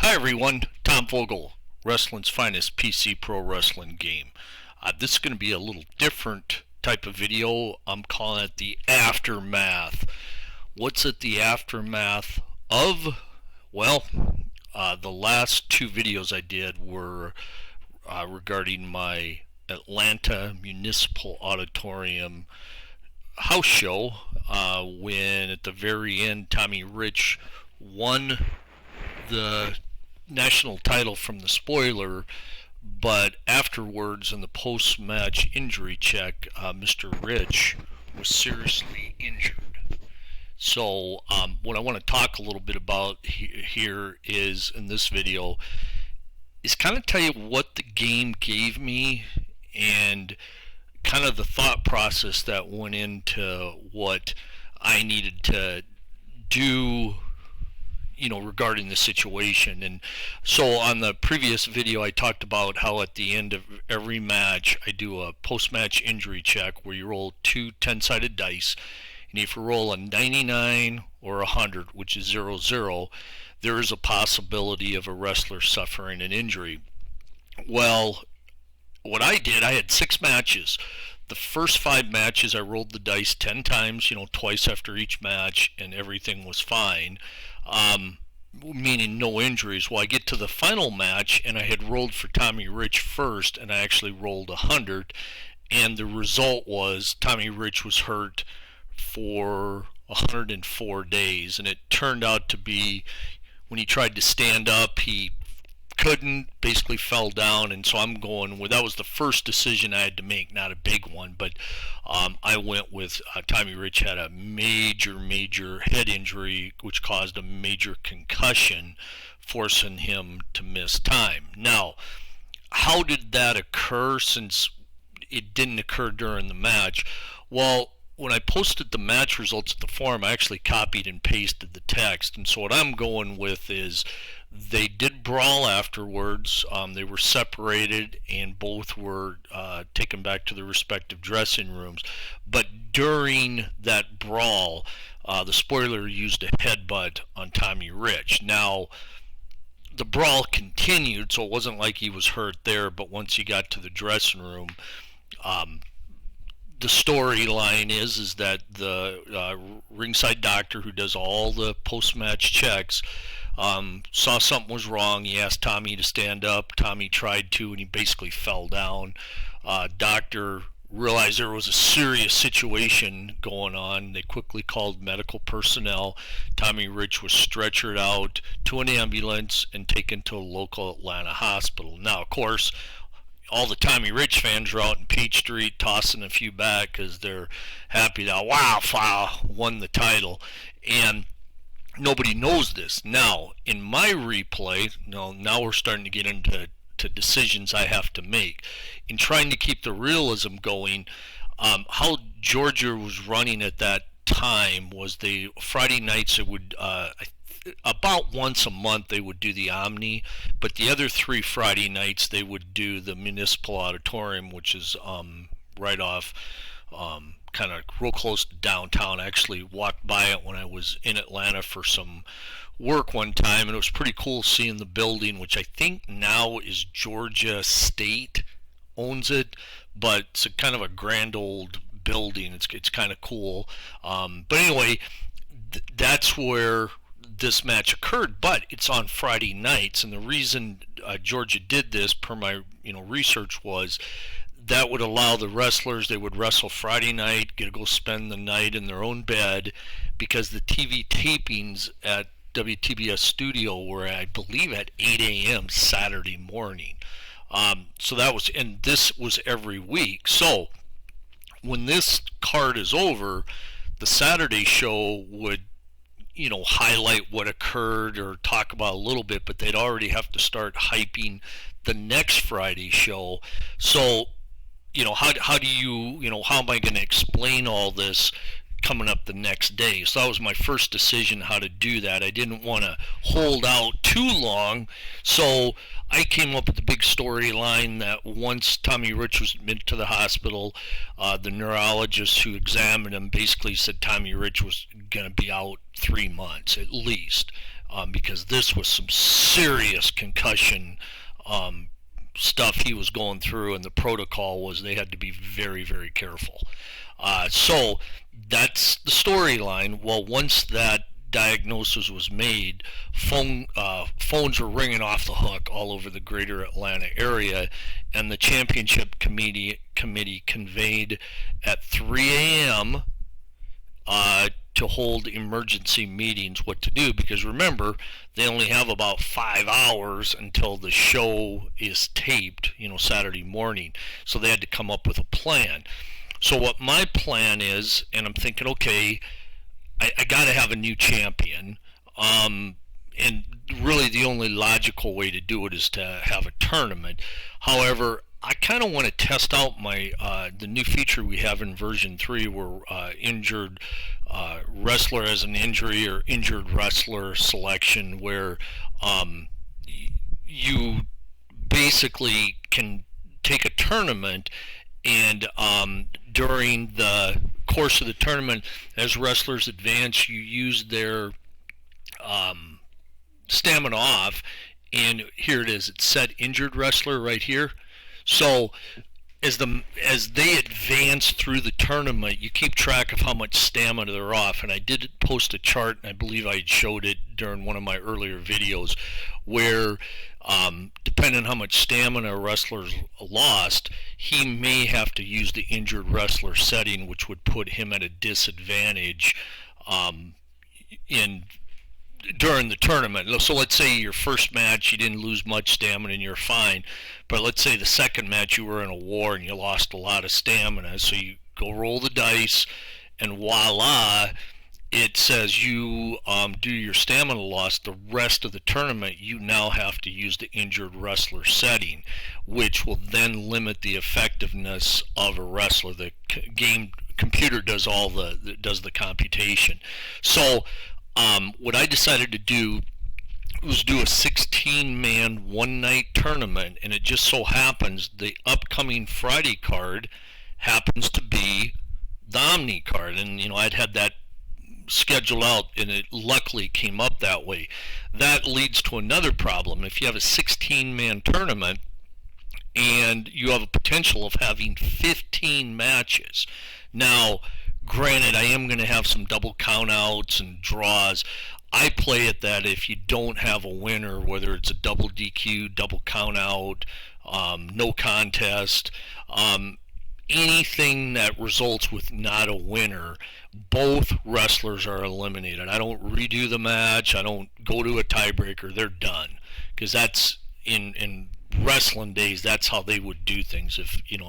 Hi everyone, Tom Vogel, wrestling's finest PC pro wrestling game. This is going to be a little different type of video. I'm calling it the aftermath. What's it the aftermath of? Well, the last two videos I did were regarding my Atlanta Municipal Auditorium house show when at the very end Tommy Rich won the national title from the spoiler, but afterwards in the post-match injury check, Mr. Rich was seriously injured. So what I want to talk a little bit about here is, in this video, is kind of tell you what the game gave me and kind of the thought process that went into what I needed to do, regarding the situation. And so on the previous video I talked about how at the end of every match I do a post-match injury check where you roll two 10-sided dice, and if you roll a 99 or 100, which is 0-0, there is a possibility of a wrestler suffering an injury. Well, what I did, I had 6 matches. The first 5 matches I rolled the dice 10 times, twice after each match, and everything was fine, meaning no injuries. Well, I get to the final match, and I had rolled for Tommy Rich first, and I actually rolled 100, and the result was Tommy Rich was hurt for 104 days, and it turned out to be, when he tried to stand up, he couldn't, basically fell down. And so I'm going with, that was the first decision I had to make, not a big one, but I went with Tommy Rich had a major head injury which caused a major concussion, forcing him to miss time. Now, how did that occur, since it didn't occur during the match? Well, when I posted the match results at the forum, I actually copied and pasted the text. And so what I'm going with is, they did brawl afterwards. They were separated and both were taken back to their respective dressing rooms. But during that brawl, the spoiler used a headbutt on Tommy Rich. Now, the brawl continued, so it wasn't like he was hurt there, but once he got to the dressing room, the storyline is that the ringside doctor who does all the post-match checks saw something was wrong. He asked Tommy to stand up. Tommy tried to, and he basically fell down. Doctor realized there was a serious situation going on. They quickly called medical personnel. Tommy Rich was stretchered out to an ambulance and taken to a local Atlanta hospital. Now, of course, all the Tommy Rich fans are out in Peach Street tossing a few back because they're happy that Wildfire won the title. And nobody knows this. Now, in my replay, now we're starting to get into decisions I have to make. In trying to keep the realism going, how Georgia was running at that time was the Friday nights it would, about once a month they would do the Omni, but the other 3 Friday nights they would do the Municipal Auditorium, which is right off kind of real close to downtown. I actually walked by it when I was in Atlanta for some work one time, and it was pretty cool seeing the building, which I think now is Georgia State owns it, but it's a kind of a grand old building. It's kind of cool. But anyway, that's where this match occurred, but it's on Friday nights, and the reason Georgia did this, per my research, was that would allow the wrestlers, they would wrestle Friday night, get to go spend the night in their own bed, because the TV tapings at WTBS Studio were, I believe, at 8 a.m. Saturday morning. So that was, and this was every week. So when this card is over, the Saturday show would highlight what occurred or talk about a little bit, but they'd already have to start hyping the next Friday show. So, how do you, how am I going to explain all this coming up the next day? So that was my first decision how to do that. I didn't want to hold out too long, so I came up with the big storyline that once Tommy Rich was admitted to the hospital, the neurologist who examined him basically said Tommy Rich was going to be out 3 months at least. because this was some serious concussion stuff he was going through, and the protocol was they had to be very, very careful. So that's the storyline. Well, once that diagnosis was made, phones were ringing off the hook all over the greater Atlanta area, and the championship committee convened at 3 a.m. To hold emergency meetings what to do, because remember, they only have about 5 hours until the show is taped, Saturday morning. So they had to come up with a plan. So what my plan is, and I'm thinking, okay, I got to have a new champion. And really the only logical way to do it is to have a tournament. However, I kind of want to test out the new feature we have in version 3 where injured wrestler has an injury or injured wrestler selection, where you basically can take a tournament and during the course of the tournament, as wrestlers advance, you use their stamina off, and here it is. It's set injured wrestler right here. So as they advance through the tournament, you keep track of how much stamina they're off. And I did post a chart, and I believe I showed it during one of my earlier videos, where depending on how much stamina a wrestler's lost, he may have to use the injured wrestler setting, which would put him at a disadvantage during the tournament. So let's say your first match you didn't lose much stamina and you're fine, but let's say the second match you were in a war and you lost a lot of stamina, so you go roll the dice, and voila, it says you do your stamina loss. The rest of the tournament you now have to use the injured wrestler setting, which will then limit the effectiveness of a wrestler. The game computer does the computation. So what I decided to do was do a 16-man one-night tournament, and it just so happens the upcoming Friday card happens to be the Omni card, and I'd had that scheduled out, and it luckily came up that way. That leads to another problem. If you have a 16-man tournament and you have a potential of having 15 matches, now granted, I am going to have some double countouts and draws. I play it that if you don't have a winner, whether it's a double DQ, double countout, no contest, anything that results with not a winner, both wrestlers are eliminated. I don't redo the match. I don't go to a tiebreaker. They're done, because that's in wrestling days, that's how they would do things. If you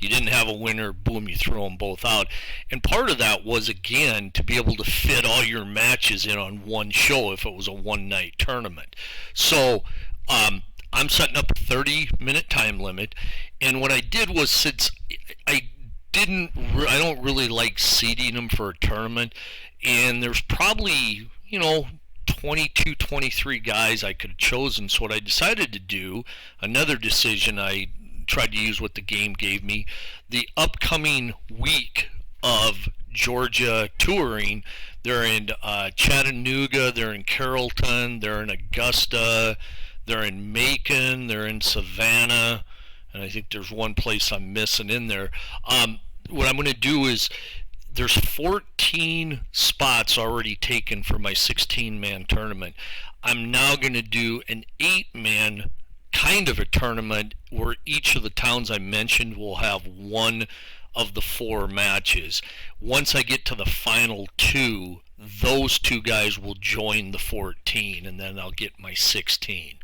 didn't have a winner, boom, you throw them both out. And part of that was, again, to be able to fit all your matches in on one show if it was a one-night tournament. So I'm setting up a 30-minute time limit, and what I did was, since I don't really like seeding them for a tournament, and there's probably 22, 23 guys I could have chosen. So what I decided to do, another decision, I tried to use what the game gave me, the upcoming week of Georgia touring. They're in Chattanooga, they're in Carrollton, they're in Augusta, they're in Macon, they're in Savannah, and I think there's one place I'm missing in there. What I'm going to do is, there's 14 spots already taken for my 16-man tournament. I'm now going to do an 8-man kind of a tournament where each of the towns I mentioned will have one of the 4 matches. Once I get to the final 2, those 2 guys will join the 14, and then I'll get my 16.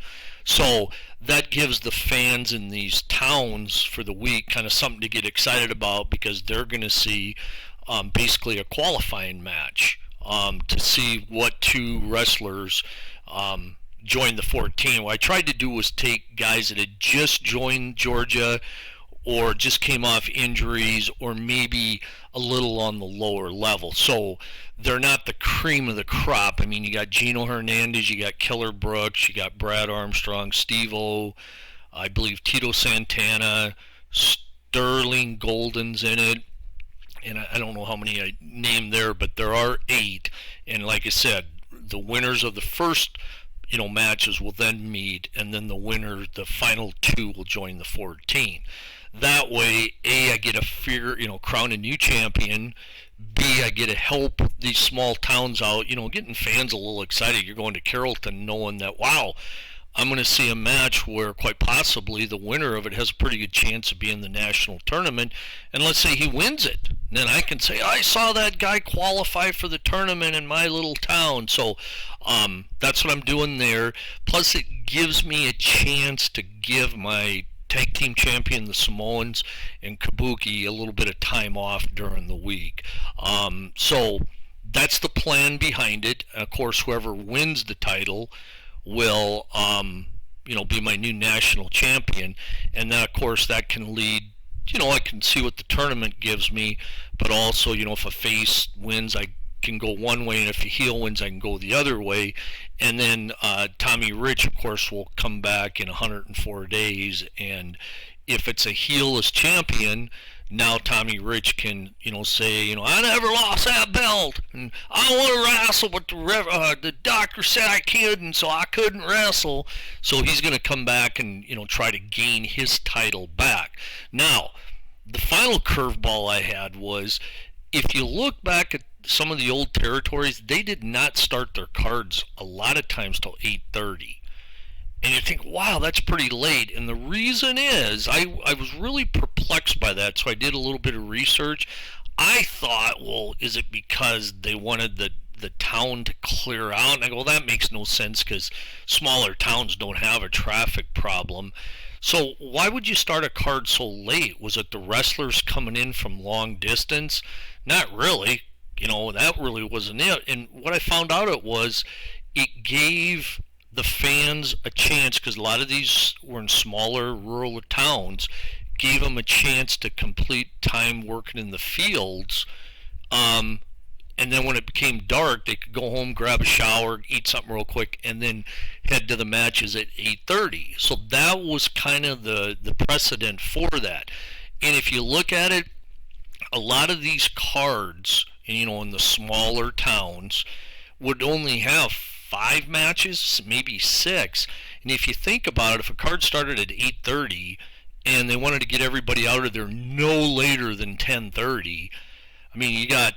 So that gives the fans in these towns for the week kind of something to get excited about, because they're going to see basically a qualifying match to see what 2 wrestlers joined the 14. What I tried to do was take guys that had just joined Georgia or just came off injuries, or maybe a little on the lower level. So they're not the cream of the crop. I mean, you got Gino Hernandez, you got Killer Brooks, you got Brad Armstrong, Steve-O, I believe Tito Santana, Sterling Golden's in it, and I don't know how many I named there, but there are 8. And like I said, the winners of the first matches will then meet, and then the final two will join the 14. That way, A, I get a crown a new champion. B, I get to help these small towns out, getting fans a little excited. You're going to Carrollton knowing that, wow, I'm going to see a match where quite possibly the winner of it has a pretty good chance of being in the national tournament. And let's say he wins it. And then I can say, I saw that guy qualify for the tournament in my little town. So that's what I'm doing there. Plus, it gives me a chance to give my tag team champion, the Samoans, and Kabuki a little bit of time off during the week. So that's the plan behind it. Of course, whoever wins the title will be my new national champion, and then of course that can lead, I can see what the tournament gives me, but also, if a face wins, I can go one way, and if a heel wins, I can go the other way. And then Tommy Rich, of course, will come back in 104 days, and if it's a heel as champion, now Tommy Rich can, say, I never lost that belt, and I want to wrestle, but the doctor said I couldn't, so I couldn't wrestle. So he's going to come back and, try to gain his title back. Now, the final curveball I had was, if you look back at some of the old territories, they did not start their cards a lot of times till 8:30. And you think, wow, that's pretty late. And the reason is, I was really perplexed by that, so I did a little bit of research. I thought, well, is it because they wanted the town to clear out? And I go, well, that makes no sense, because smaller towns don't have a traffic problem. So why would you start a card so late? Was it the wrestlers coming in from long distance? Not really. That really wasn't it. And what I found out it gave the fans a chance, because a lot of these were in smaller rural towns, gave them a chance to complete time working in the fields. And then when it became dark, they could go home, grab a shower, eat something real quick, and then head to the matches at 8:30. So that was kind of the precedent for that. And if you look at it, a lot of these cards, in the smaller towns, would only have 5 matches, maybe 6. And if you think about it, if a card started at 8:30 and they wanted to get everybody out of there no later than 10:30, you got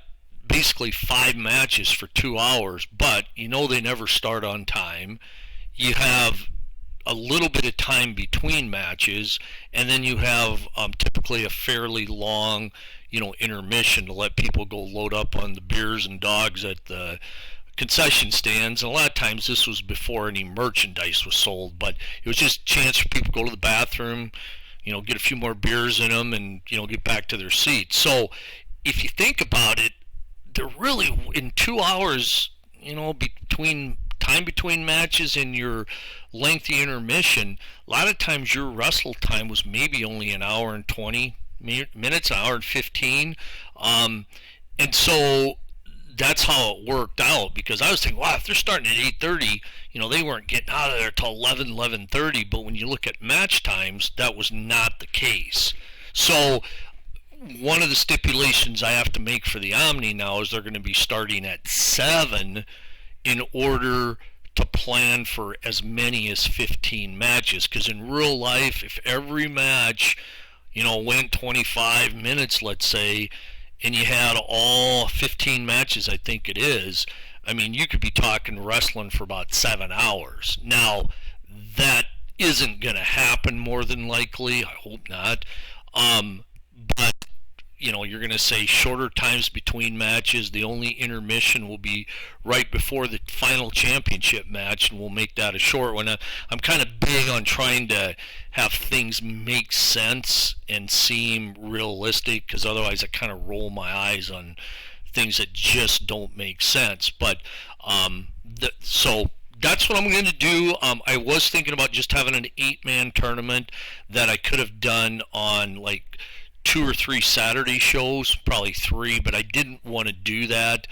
basically 5 matches for 2 hours, but they never start on time. You have a little bit of time between matches, and then you have typically a fairly long, intermission to let people go load up on the beers and dogs at the concession stands. And a lot of times this was before any merchandise was sold, but it was just a chance for people to go to the bathroom, get a few more beers in them, and get back to their seats. So if you think about it, they're really in 2 hours, between matches and your lengthy intermission. A lot of times your wrestle time was maybe only an hour and 20 minutes, an hour and 15. And so that's how it worked out, because I was thinking, wow, if they're starting at 8:30, they weren't getting out of there till 11:30. But when you look at match times, that was not the case. So one of the stipulations I have to make for the Omni now is they're going to be starting at 7 in order to plan for as many as 15 matches. Because in real life, if every match, went 25 minutes, let's say, and you had all 15 matches, I think it is, you could be talking wrestling for about 7 hours. Now, that isn't going to happen more than likely. I hope not. But you're going to say shorter times between matches. The only intermission will be right before the final championship match, and we'll make that a short one. I'm kind of big on trying to have things make sense and seem realistic, because otherwise I kind of roll my eyes on things that just don't make sense. But so that's what I'm going to do. I was thinking about just having an 8-man tournament that I could have done on like 2 or 3 Saturday shows, probably 3, but I didn't want to do that,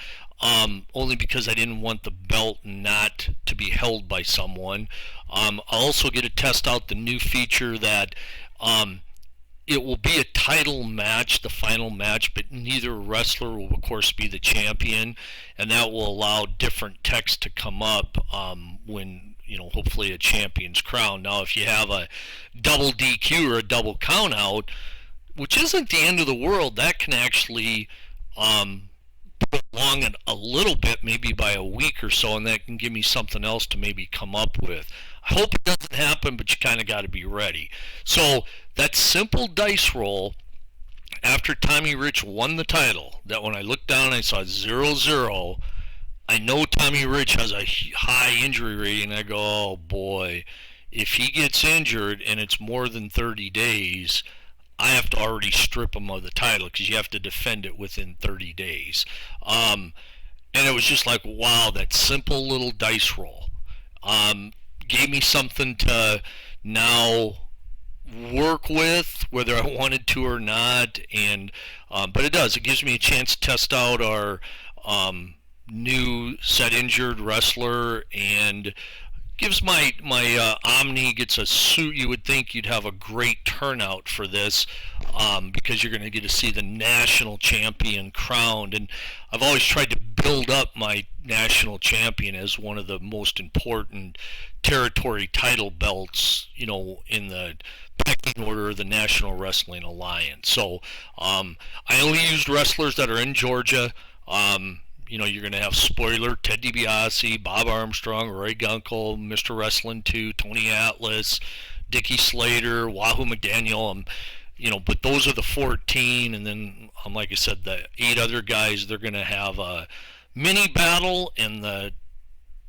only because I didn't want the belt not to be held by someone. I'll also get to test out the new feature that it will be a title match, the final match, but neither wrestler will, of course, be the champion, and that will allow different text to come up when, hopefully a champion's crowned. Now, if you have a double DQ or a double count out, which isn't the end of the world, that can actually prolong it a little bit, maybe by a week or so, and that can give me something else to maybe come up with. I hope it doesn't happen, but you kind of got to be ready. So that simple dice roll after Tommy Rich won the title, that when I looked down I saw 0-0, I know Tommy Rich has a high injury rating. I go, oh boy, if he gets injured and it's more than 30 days, I have to already strip him of the title because you have to defend it within 30 days. And it was just like, wow, that simple little dice roll gave me something to now work with, whether I wanted to or not. And but it does. It gives me a chance to test out our new set injured wrestler, and gives my Omni gets a suit. You would think you'd have a great turnout for this, because you're going to get to see the national champion crowned. And I've always tried to build up my national champion as one of the most important territory title belts, in the pecking order of the National Wrestling Alliance. So I only used wrestlers that are in Georgia. You're going to have Spoiler, Ted DiBiase, Bob Armstrong, Roy Gunkel, Mr. Wrestling 2, Tony Atlas, Dickie Slater, Wahoo McDaniel. But those are the 14, and then, like I said, the 8 other guys, they're going to have a mini battle, and the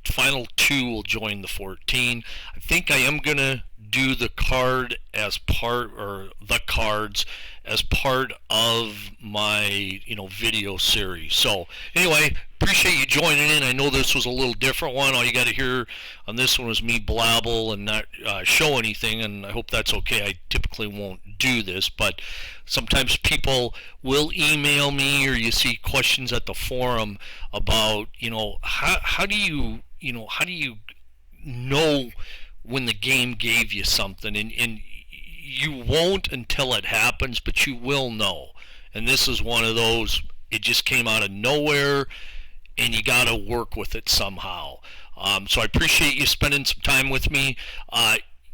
final 2 will join the 14. I think I am going to do the card as part, or the cards as part of my video series. So anyway, appreciate you joining in. I know this was a little different one. All you got to hear on this one was me blabble and not show anything, and I hope that's okay. I typically won't do this, but sometimes people will email me, or you see questions at the forum about how do you know when the game gave you something, and you won't until it happens, but you will know. And this is one of those, it just came out of nowhere, and you got to work with it somehow. So I appreciate you spending some time with me.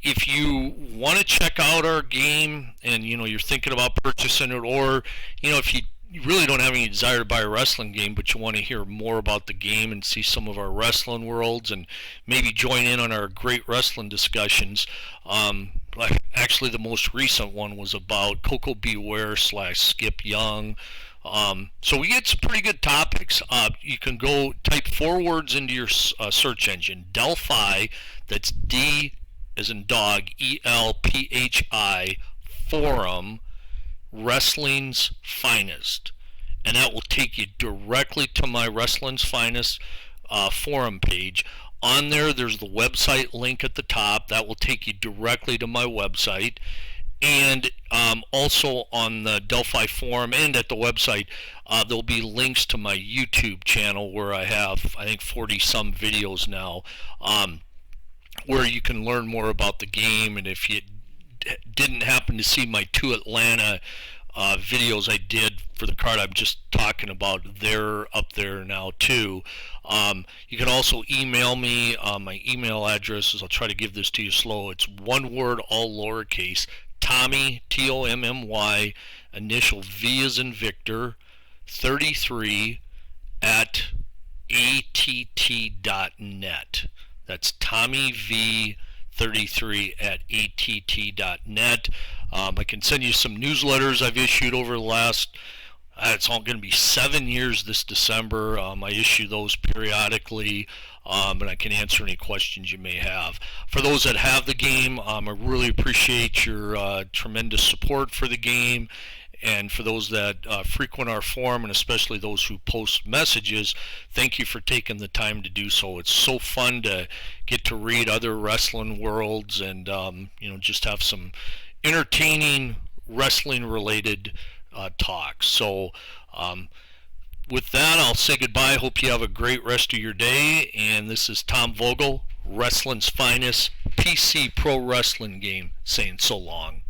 If you want to check out our game, and you're thinking about purchasing it, or if you really don't have any desire to buy a wrestling game, but you want to hear more about the game and see some of our wrestling worlds, and maybe join in on our great wrestling discussions. Actually, the most recent one was about Coco Beware / Skip Young. So we get some pretty good topics. You can go type 4 words into your search engine: Delphi, that's D as in dog, ELPHI, forum, Wrestling's Finest, and that will take you directly to my Wrestling's Finest forum page. On there, there's the website link at the top. That will take you directly to my website. And also on the Delphi forum and at the website, there'll be links to my YouTube channel, where I have, I think, 40-some videos now, where you can learn more about the game. And if you didn't happen to see my 2 Atlanta videos I did for the card I'm just talking about, they're up there now too. You can also email me. My email address is, I'll try to give this to you slow, it's one word, all lowercase, Tommy, Tommy, initial V as in Victor, 33 at att.net. That's Tommy V 33 at att.net. I can send you some newsletters I've issued over the last, it's all going to be 7 years this December. I issue those periodically, and I can answer any questions you may have. For those that have the game, I really appreciate your tremendous support for the game. And for those that frequent our forum, and especially those who post messages, thank you for taking the time to do so. It's so fun to get to read other wrestling worlds, and just have some entertaining wrestling related talks. So with that, I'll say goodbye. Hope you have a great rest of your day. And this is Tom Vogel, Wrestling's Finest PC Pro Wrestling Game, saying so long.